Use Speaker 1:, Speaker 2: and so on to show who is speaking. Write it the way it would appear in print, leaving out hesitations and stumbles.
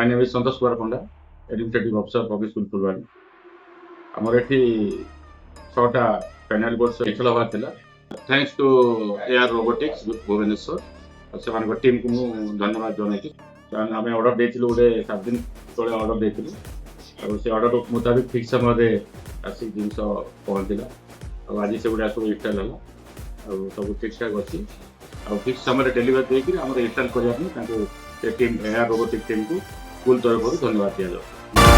Speaker 1: My name is Santosh Kumar Ponda, Administrative Officer, Public School Fulwani. ଆମର ଏଠି 6ଟା panel course ବିଫଳ ହେବାର ଥିଲା। Thanks to AR robotics Bhubaneswar ସେମାନଙ୍କ ଟିମ୍କୁ ମୁଁ ଧନ୍ୟବାଦ ଜଣାଉଛି। କାରଣ ଆମେ ଅର୍ଡର ଦେଇଥିଲୁ ଗୋଟେ 7 ଦିନ ତଳେ ଅର୍ଡର ଦେଇଥିଲୁ ଆଉ ସେ ଅର୍ଡର ମୁତାବିକ ଠିକ୍ ସମୟରେ ଆସିକି ଜିନିଷ ପହଞ୍ଚିଲା ଆଉ ଆଜି ସେଗୁଡ଼ା ସବୁ ଇନଷ୍ଟଲ୍ ହେଲା ଆଉ ସବୁ ଠିକ୍ଠାକ୍ ଅଛି ଆଉ ଠିକ୍ ସମୟରେ ଡେଲିଭରି ଦେଇକି ଆମର ଇନଷ୍ଟଲ୍ କରିବା ପାଇଁ ତାଙ୍କୁ ଏ ଟିମ୍ ଏଆର୍ ରୋବୋଟିକ୍ ଟିମ୍କୁ ସ୍କୁଲ ତରଫରୁ ଧନ୍ୟବାଦ ଦିଆଯାଉଛି।